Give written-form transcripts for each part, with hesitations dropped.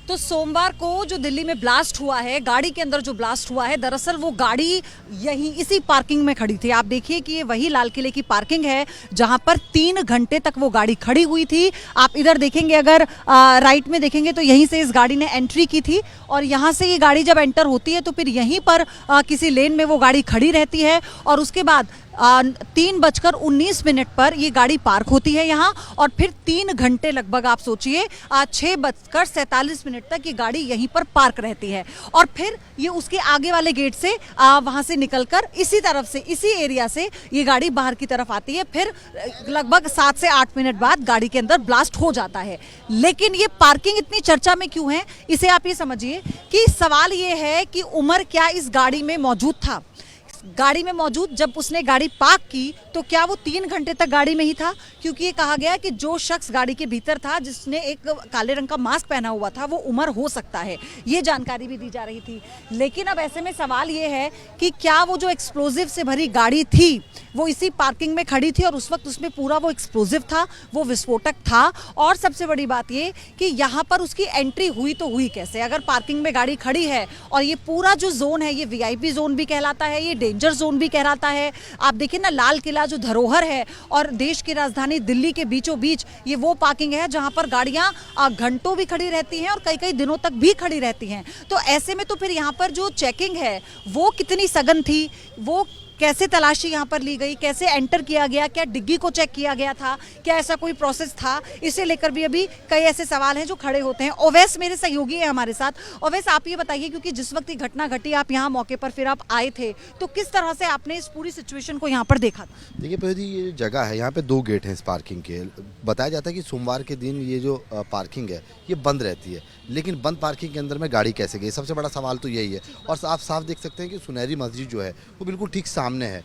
तो सोमवार को जो दिल्ली में ब्लास्ट हुआ है, गाड़ी के अंदर जो ब्लास्ट हुआ है, दरअसल वो गाड़ी यहीं इसी पार्किंग में खड़ी थी। आप देखिए कि ये वही लाल किले की पार्किंग है जहां पर 3 घंटे तक वो गाड़ी खड़ी हुई थी। आप इधर देखेंगे, अगर राइट में देखेंगे तो यहीं से इस गाड़ी ने एंट्री की थी और यहां से ये गाड़ी जब एंटर होती है तो फिर यहीं पर किसी लेन में वो गाड़ी खड़ी रहती है और उसके बाद 3:19 पर ये गाड़ी पार्क होती है यहाँ और फिर 3 घंटे लगभग आप सोचिए 6:47 तक ये गाड़ी यहीं पर पार्क रहती है और फिर ये उसके आगे वाले गेट से वहाँ से निकलकर इसी तरफ से, इसी एरिया से ये गाड़ी बाहर की तरफ आती है। फिर लगभग 7 से 8 मिनट बाद गाड़ी के अंदर ब्लास्ट हो जाता है। लेकिन ये पार्किंग इतनी चर्चा में क्यों है, इसे आप ये समझिए कि सवाल ये है कि उमर क्या इस गाड़ी में मौजूद था। गाड़ी में मौजूद जब उसने गाड़ी पार्क की तो क्या वो 3 घंटे तक गाड़ी में ही था, क्योंकि ये कहा गया कि जो शख्स गाड़ी के भीतर था जिसने एक काले रंग का मास्क पहना हुआ था वो उमर हो सकता है, ये जानकारी भी दी जा रही थी। लेकिन अब ऐसे में सवाल ये है कि क्या वो जो एक्सप्लोजिव से भरी गाड़ी थी वो इसी पार्किंग में खड़ी थी और उस वक्त उसमें पूरा वो एक्सप्लोजिव था, वो विस्फोटक था। और सबसे बड़ी बात ये कि यहाँ पर उसकी एंट्री हुई तो हुई कैसे, अगर पार्किंग में गाड़ी खड़ी है और ये पूरा जो जोन है ये वीआईपी जोन भी कहलाता है, ये डेंजर जोन भी कहलाता है। आप देखिए ना, लाल किला जो धरोहर है और देश की राजधानी दिल्ली के बीचों बीच ये वो पार्किंग है जहां पर गाड़ियां घंटों भी खड़ी रहती हैं और कई कई दिनों तक भी खड़ी रहती हैं। तो ऐसे में तो फिर यहाँ पर जो चेकिंग है वो कितनी सघन थी, वो कैसे तलाशी यहाँ पर ली गई, कैसे एंटर किया गया, क्या डिग्गी को चेक किया गया था, क्या ऐसा कोई प्रोसेस था, इसे लेकर भी अभी कई ऐसे सवाल हैं जो खड़े होते हैं। ओवैस मेरे सहयोगी है हमारे साथ। ओवैस, आप ये बताइए, क्योंकि जिस वक्त ये घटना घटी आप यहाँ मौके पर फिर आप आए थे, तो किस तरह से आपने इस पूरी सिचुएशन को यहाँ पर देखा था? देखिए प्रदीप, ये जगह है, यहाँ पे 2 गेट हैं इस पार्किंग के। बताया जाता है कि सोमवार के दिन ये जो पार्किंग है ये बंद रहती है, लेकिन बंद पार्किंग के अंदर में गाड़ी कैसे गई, सबसे बड़ा सवाल तो यही है। और आप साफ देख सकते हैं कि सुनहरी मस्जिद जो है वो बिल्कुल ठीक सामने है।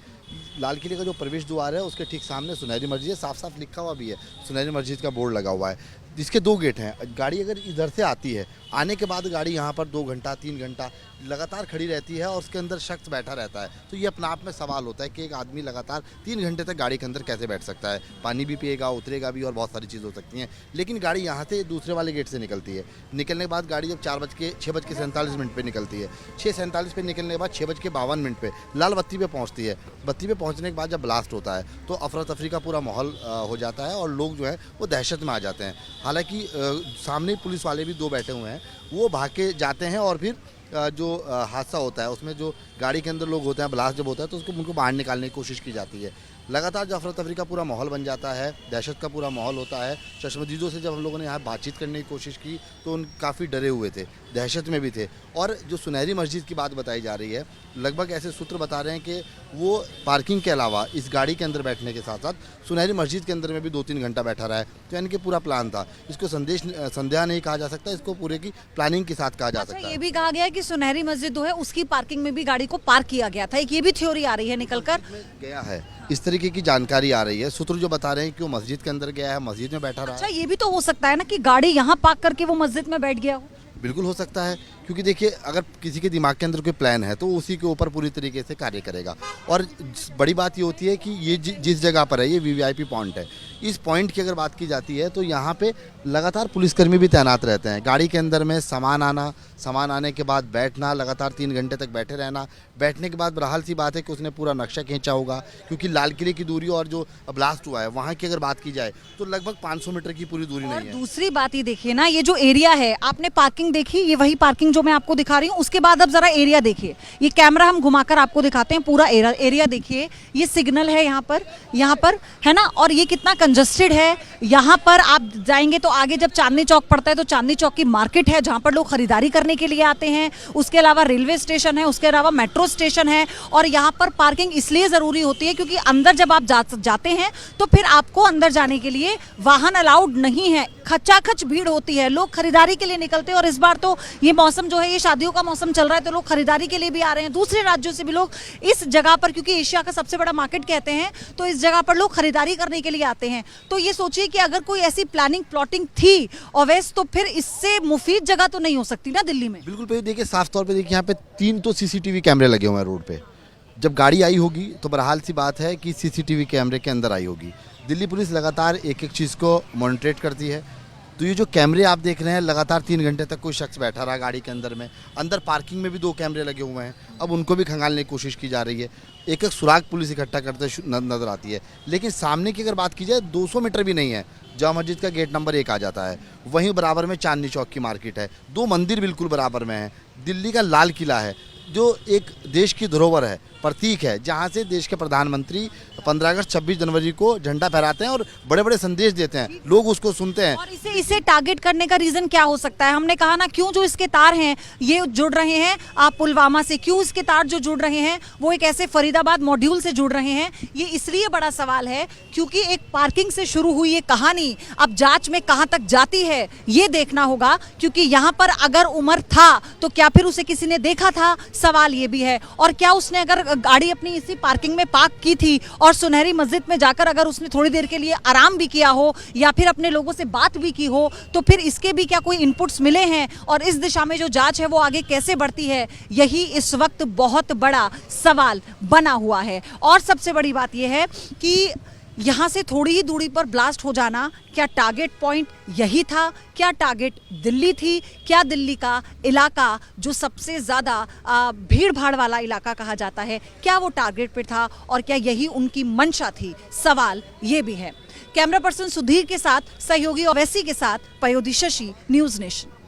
लाल किले का जो प्रवेश द्वार है उसके ठीक सामने सुनहरी मस्जिद है, साफ साफ लिखा हुआ भी है, सुनहरी मस्जिद का बोर्ड लगा हुआ है। जिसके 2 गेट हैं, गाड़ी अगर इधर से आती है, आने के बाद गाड़ी यहाँ पर 2 घंटा 3 घंटा लगातार खड़ी रहती है और उसके अंदर शख्स बैठा रहता है, तो ये अपने आप में सवाल होता है कि एक आदमी लगातार 3 घंटे तक गाड़ी के अंदर कैसे बैठ सकता है। पानी भी पिएगा, उतरेगा भी और बहुत सारी चीज़ हो सकती हैं। लेकिन गाड़ी यहाँ से दूसरे वाले गेट से निकलती है। निकलने के बाद गाड़ी जब 6:47 पर निकलती है, 6:47 पर निकलने के बाद 6:52 पर लाल बत्ती पर पहुँचती है। बत्ती पर पहुँचने के बाद जब ब्लास्ट होता है तो अफरा तफरी का पूरा माहौल हो जाता है और लोग जो है वो दहशत में आ जाते हैं। हालांकि सामने पुलिस वाले भी 2 बैठे हुए हैं, वो भाग के जाते हैं और फिर जो हादसा होता है उसमें जो गाड़ी के अंदर लोग होते हैं, ब्लास्ट जब होता है तो उसको उनको बाहर निकालने की कोशिश की जाती है। लगातार जो अफरा तफरी का पूरा माहौल बन जाता है, दहशत का पूरा माहौल होता है। चश्मदीदों से जब हम लोगों ने यहाँ बातचीत करने की कोशिश की तो उन काफ़ी डरे हुए थे, दहशत में भी थे। और जो सुनहरी मस्जिद की बात बताई जा रही है, लगभग ऐसे सूत्र बता रहे हैं कि वो पार्किंग के अलावा इस गाड़ी के अंदर बैठने के साथ साथ सुनहरी मस्जिद के अंदर में भी 2-3 घंटा बैठा रहा है। तो यानी कि पूरा प्लान था। इसको संध्या नहीं कहा जा सकता, इसको पूरे की प्लानिंग के साथ कहा जा सकता है। ये भी कहा गया है कि सुनहरी मस्जिद जो है उसकी पार्किंग में भी गाड़ी को पार्क किया गया था, एक ये भी थ्योरी आ रही है निकल कर गया है, इस तरीके की जानकारी आ रही है। सूत्र जो बता रहे हैं कि वो मस्जिद के अंदर गया है, मस्जिद में बैठा रहा है। अच्छा, ये भी तो हो सकता है ना कि गाड़ी यहाँ पार्क करके वो मस्जिद में बैठ गया हो? बिल्कुल हो सकता है, क्योंकि देखिए अगर किसी के दिमाग के अंदर कोई प्लान है तो उसी के ऊपर पूरी तरीके से कार्य करेगा। और बड़ी बात ये होती है कि ये जिस जगह पर है ये वीवीआईपी पॉइंट है। इस पॉइंट की अगर बात की जाती है तो यहाँ पे लगातार पुलिसकर्मी भी तैनात रहते हैं। गाड़ी के अंदर में सामान आने के बाद बैठना, लगातार 3 घंटे तक बैठे रहना। बैठने के बाद बहरहाल सी बात है कि उसने पूरा नक्शा खींचा होगा, क्योंकि लाल किले की दूरी और जो ब्लास्ट हुआ है वहाँ की अगर बात की जाए तो लगभग 500 मीटर की पूरी दूरी नहीं है। दूसरी बात ये देखिए ना, ये जो एरिया है, आपने पार्किंग देखी, ये वही पार्किंग जो मैं आपको दिखा रही हूँ। उसके बाद अब जरा एरिया देखिए, ये कैमरा हम घुमाकर आपको दिखाते हैं, पूरा एरिया देखिए। ये सिग्नल है यहाँ पर है ना, और ये कितना कंजस्टेड है। यहाँ पर आप जाएंगे तो आगे जब चांदनी चौक पड़ता है तो चांदनी चौक की मार्केट है जहाँ पर लोग खरीदारी करने के लिए आते हैं। उसके अलावा रेलवे स्टेशन है, उसके अलावा मेट्रो स्टेशन है। और यहाँ पर पार्किंग इसलिए ज़रूरी होती है क्योंकि अंदर जब आप जाते हैं तो फिर आपको अंदर जाने के लिए वाहन अलाउड नहीं है। खचाखच भीड़ होती है, लोग खरीदारी के लिए निकलते हैं। और इस बार तो ये मौसम जो है, ये शादियों का मौसम चल रहा है, तो लोग खरीदारी के लिए भी आ रहे हैं। दूसरे राज्यों से भी लोग इस जगह पर, क्योंकि एशिया का सबसे बड़ा मार्केट कहते हैं, तो इस जगह पर लोग खरीदारी करने के लिए आते हैं। तो ये सोचिए कि अगर कोई ऐसी प्लानिंग प्लॉटिंग थी ओवैस, तो फिर इससे मुफीद जगह तो नहीं हो सकती ना दिल्ली में। बिल्कुल भाई, देखिए साफ तौर पे देखिए यहाँ पे 3 तो सीसीटीवी कैमरे लगे हुए हैं रोड पे। जब गाड़ी आई होगी तो बहरहाल सी बात है कि सीसीटीवी कैमरे के अंदर आई होगी। दिल्ली पुलिस लगातार एक एक चीज़ को मॉनिटरेट करती है। तो ये जो कैमरे आप देख रहे हैं, लगातार 3 घंटे तक कोई शख्स बैठा रहा गाड़ी के अंदर में। अंदर पार्किंग में भी 2 कैमरे लगे हुए हैं, अब उनको भी खंगालने की कोशिश की जा रही है। एक एक सुराग पुलिस इकट्ठा करते नजर आती है। लेकिन सामने की अगर बात की जाए, 200 मीटर भी नहीं है, जामा मस्जिद का गेट नंबर 1 आ जाता है। वहीं बराबर में चांदनी चौक की मार्केट है, 2 मंदिर बिल्कुल बराबर में है। दिल्ली का लाल किला है, जो एक देश की धरोहर है, प्रतीक है, जहाँ से देश के प्रधानमंत्री 15 अगस्त 26 जनवरी को झंडा फहराते हैं और बड़े बड़े संदेश देते हैं, लोग उसको सुनते हैं। और इसे टारगेट करने का रीजन क्या हो सकता है? हमने कहा ना, क्यों जो इसके तार हैं ये जुड़ रहे हैं आप पुलवामा से, क्यों इसके तार जो जुड़ रहे हैं वो एक ऐसे फरीदाबाद मॉड्यूल से जुड़ रहे हैं? ये इसलिए बड़ा सवाल है क्योंकि एक पार्किंग से शुरू हुई ये कहानी अब जांच में कहां तक जाती है ये देखना होगा। क्योंकि यहां पर अगर उमर था तो क्या फिर उसे किसी ने देखा था? सवाल ये भी है। और क्या उसने अगर गाड़ी अपनी इसी पार्किंग में पार्क की थी और सुनहरी मस्जिद में जाकर अगर उसने थोड़ी देर के लिए आराम भी किया हो या फिर अपने लोगों से बात भी की हो, तो फिर इसके भी क्या कोई इनपुट्स मिले हैं और इस दिशा में जो जांच है वो आगे कैसे बढ़ती है, यही इस वक्त बहुत बड़ा सवाल बना हुआ है। और सबसे बड़ी बात यह है कि यहाँ से थोड़ी ही दूरी पर ब्लास्ट हो जाना, क्या टारगेट पॉइंट यही था? क्या टारगेट दिल्ली थी? क्या दिल्ली का इलाका जो सबसे ज़्यादा भीड़ भाड़ वाला इलाका कहा जाता है, क्या वो टारगेट पे था और क्या यही उनकी मंशा थी? सवाल ये भी है। कैमरा पर्सन सुधीर के साथ, सहयोगी ओवैसी के साथ, पयोधी शशि, न्यूज़ नेशन।